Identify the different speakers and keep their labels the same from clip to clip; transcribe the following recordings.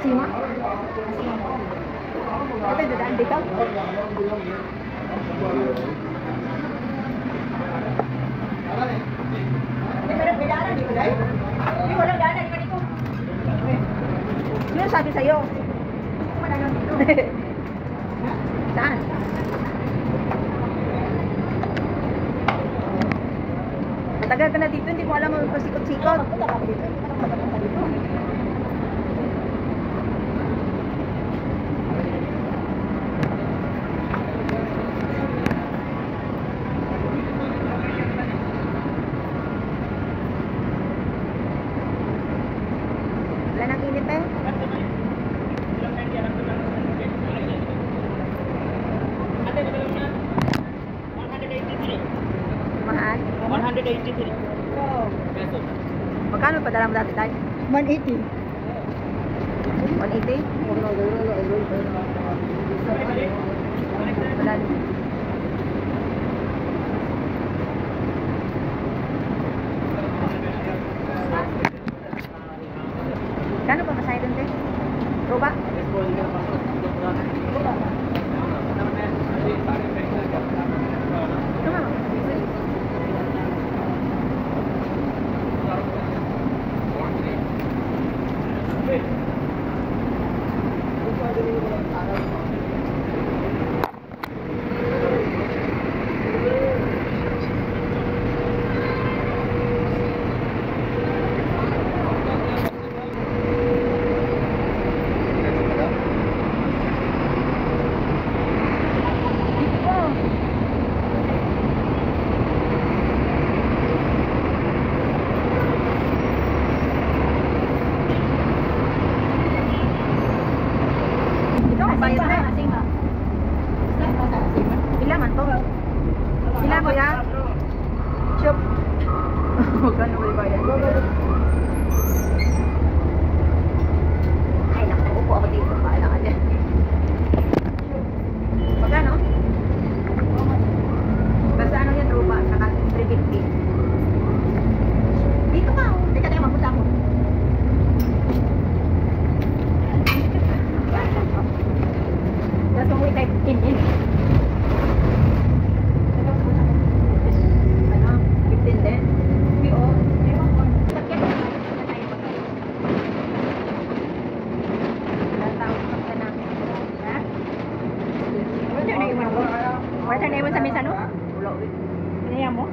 Speaker 1: Asima? Ito yung dadaan dito? May daanan dito, Day? Hindi, walang daanan. Di ba dito? Sino sabi sa'yo? Wala lang dito. Saan? Matagal ka na dito, hindi ko alam mo pasikot-sikot. Wala nang init eh. Mahal?
Speaker 2: 183 pesos.
Speaker 1: Magkano padala mo dati tayo?
Speaker 3: 180.
Speaker 1: 180? Wala din. Kano pa masaya dun, te? Roba? Ilan ko ya? Shop. Magkano ba ibayad? Ay, naku, upo ako dito. Paala ka dyan. Magkano? Basta ano yan, Ruba? Saka 350. Dito ka, oh. Teka, teka, mapunta ako. Tapos kung wait, in. Wala na iwan sa mesa, no? Pinaya mo?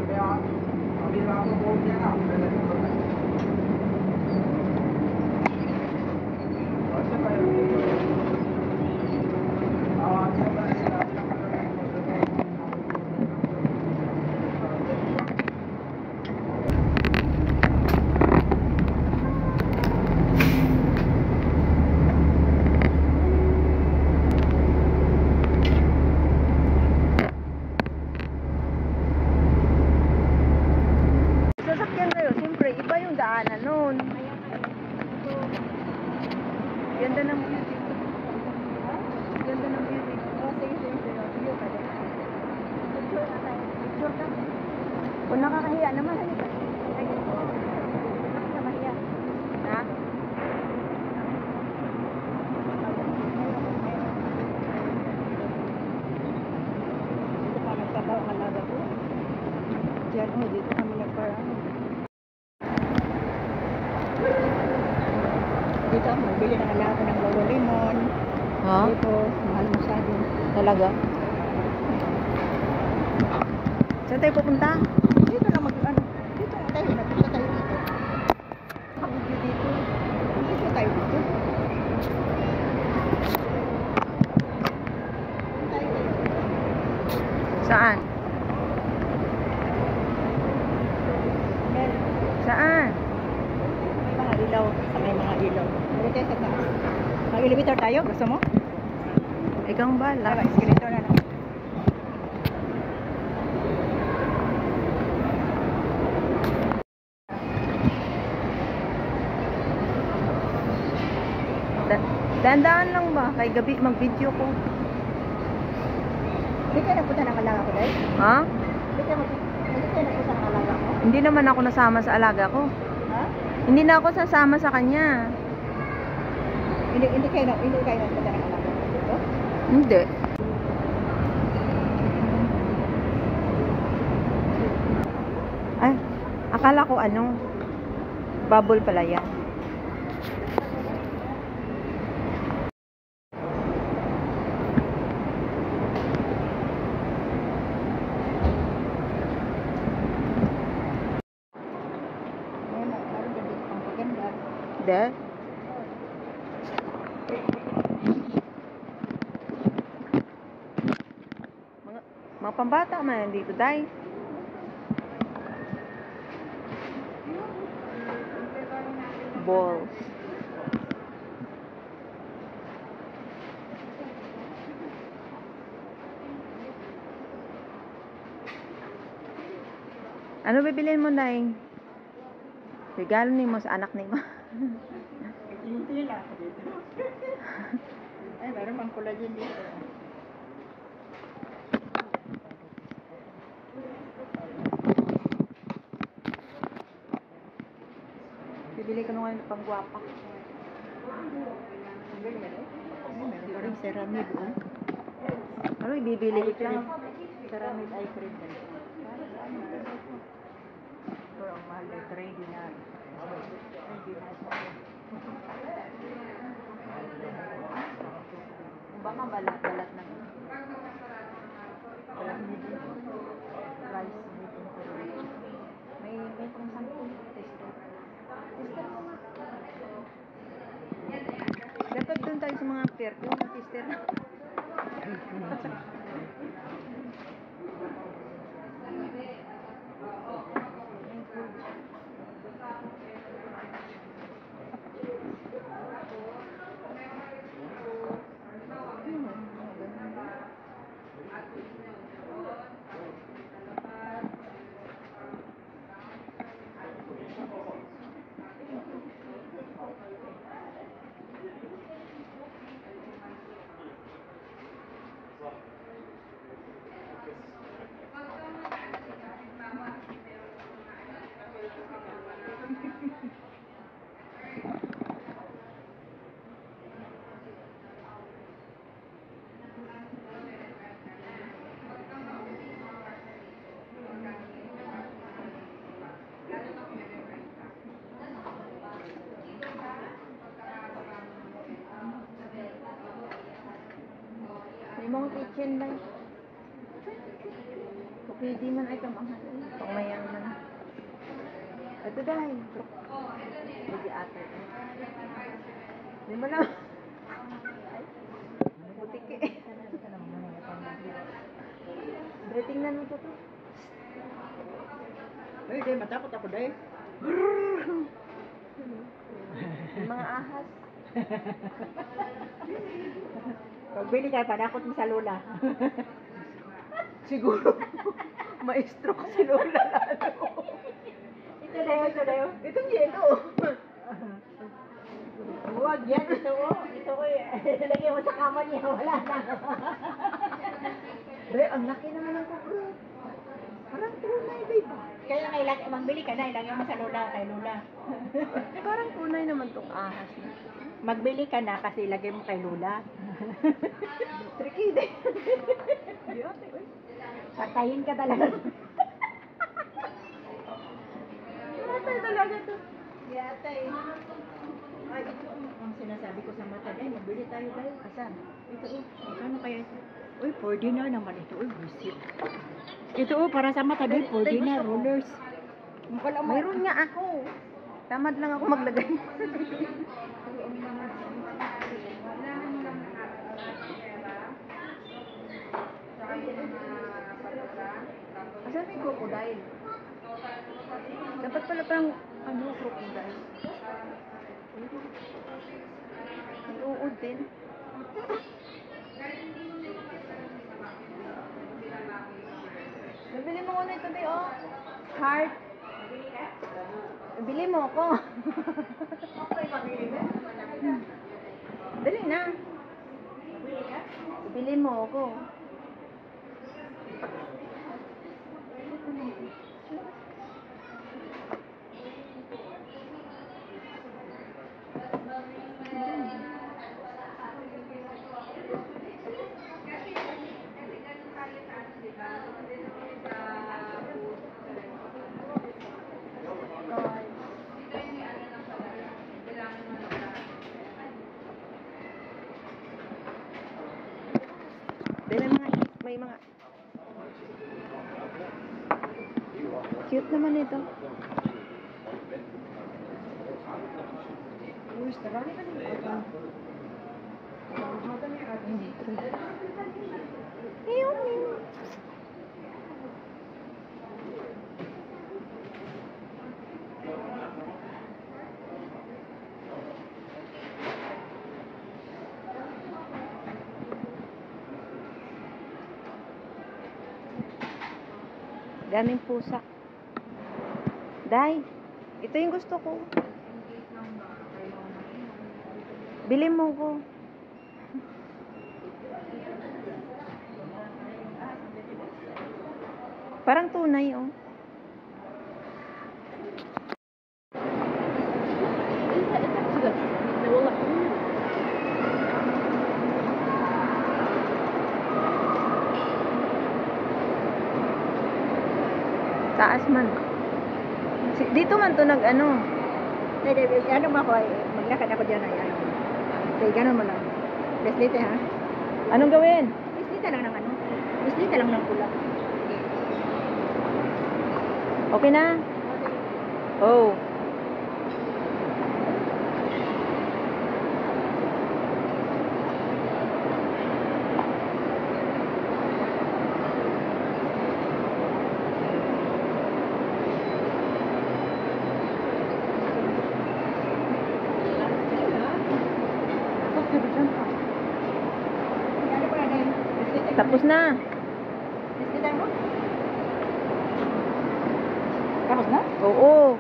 Speaker 1: Iba yung daanan nun. Ganda ng view dito. Ganda ng view dito. Sige. View ka din. Picture ka. Kung nakakahiya naman, halika. Nakakahiya. Ha? Dito pa nagtabaw ang alaga ko. Diyan, dito kami nagparang. Dito, magbili ng alaga ng Lolo Lemon. Ha?
Speaker 3: Dito, mahal masyado.
Speaker 1: Talaga? Saan tayo pupunta?
Speaker 3: Dito lang mag-ano. Dito tayo, nagpunta tayo dito. Ang view dito. Dito tayo dito.
Speaker 1: Saan? Saan?
Speaker 3: May mga ilaw. May mga ilaw. Dito tayo sa taas. Mag-elevator tayo? Gusto mo?
Speaker 1: Ikaw ang bala.
Speaker 3: Tara, escalator na lang.
Speaker 1: Dandaan lang ba? Kay gabi mag-video ko.
Speaker 3: Hindi kayo nagpunta ng alaga ko, Day?
Speaker 1: Ha?
Speaker 3: Hindi kayo nagpunta ng alaga ko?
Speaker 1: Hindi naman ako nasama sa alaga ko.
Speaker 3: Ha?
Speaker 1: Hindi na ako sasama sa kanya.
Speaker 3: Hindi kayo nagpadala ng anak dito?
Speaker 1: Hindi. Ay, akala ko ano, bubble pala yan.
Speaker 3: Meron din dito pang paganda.
Speaker 1: Hindi. Mga pambata man dito, day. Balls. Ano bibilin mo, day? Regalo ni mo sa anak ni mo.
Speaker 3: Hindi lang ako dito. Ay, meron pang collagen dito.
Speaker 1: Bibili ko nung ngayon pang guwapa.
Speaker 3: Meron pa rin ceramide.
Speaker 1: Ano ibibili ko dyan?
Speaker 3: Ceramide eye cream. Ito ang mahal ay 3 dinar. 3 dinar.
Speaker 1: Baka balat-balat na.
Speaker 3: Rice with incorrect.
Speaker 1: May pang 10 tester. Tester ko nga. Dapat doon tayo sa mga perfume na tester na. May mga kitchen ba? Pwede man ay kamahal. Pang mayaman. Ito dahil. Pwede ate. Hindi mo lang. Putik eh. Breathing na nito to.
Speaker 3: Ay, di, matakot ako dahil.
Speaker 1: Yung mga ahas.
Speaker 3: Pagbili ka, panakot mo sa lula.
Speaker 1: Siguro. Maestro ko si Lola lalo.
Speaker 3: Ito na yun.
Speaker 1: Itong yelo.
Speaker 3: Huwag yan, ito ko. Ito ko, lagyan mo sa kama niya, wala na.
Speaker 1: Re, ang laki naman ng kubro. Parang tunay, babe.
Speaker 3: Kaya nga, magbili ka na, ilagyan mo sa lula, kay lula.
Speaker 1: Parang tunay naman tong ahas na.
Speaker 3: Magbili ka na kasi ilagay mo kay lula.
Speaker 1: Tricky din.
Speaker 3: Patayin ka talaga.
Speaker 1: Matay talaga to.
Speaker 3: Yatay. Ay, ito ang sinasabi ko sa mata. Ay, magbili tayo dahil.
Speaker 1: Asan?
Speaker 3: Ito, magkano kaya ito? Uy, 4 dinar naman ito. Uy, visit. Ito, para sa mata dahil 4 dinar, rollers.
Speaker 1: Mayroon nga ako. Tamad lang ako maglagay. Asan may crocodile? Dapat pala parang ano, crocodile. May uod din. Nabili mo ko na ito, Day, oh. Heart. Nabili mo ako. Dali na. Bili mo ako. may mga... Cute naman ito. Daming pusa. Day, ito yung gusto ko. Bili mo ko. Parang tunay, oh. Taas man. Dito man to nag-ano.
Speaker 3: Hindi, ano mo ako, maglakad ako dyan ay ano. Sige, ganun mo lang. Beslite ha?
Speaker 1: Anong gawin?
Speaker 3: Beslite lang ng ano. Beslite lang ng pula.
Speaker 1: Okay na? Oh.
Speaker 3: Ano pala na yun? Beslite.
Speaker 1: Tapos na.
Speaker 3: Beslite mo? Tapos na?
Speaker 1: Oo.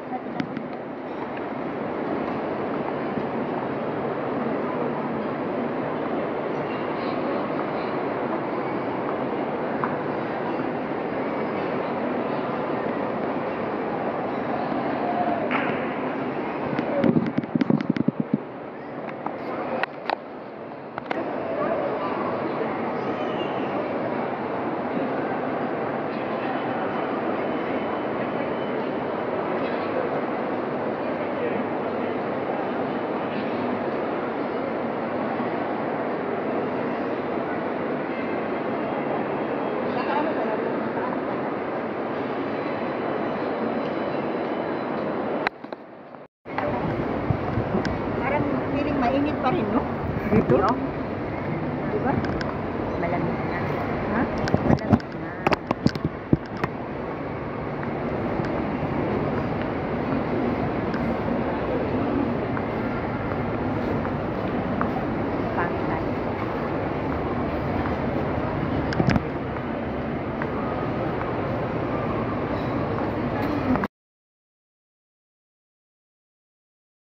Speaker 3: Nakaano ka na? Nakaano ka na? Parang feeling mainit pa rin, no?
Speaker 1: Dito?
Speaker 3: Di ba?
Speaker 1: Malamig na.
Speaker 3: Ha?
Speaker 1: Malamig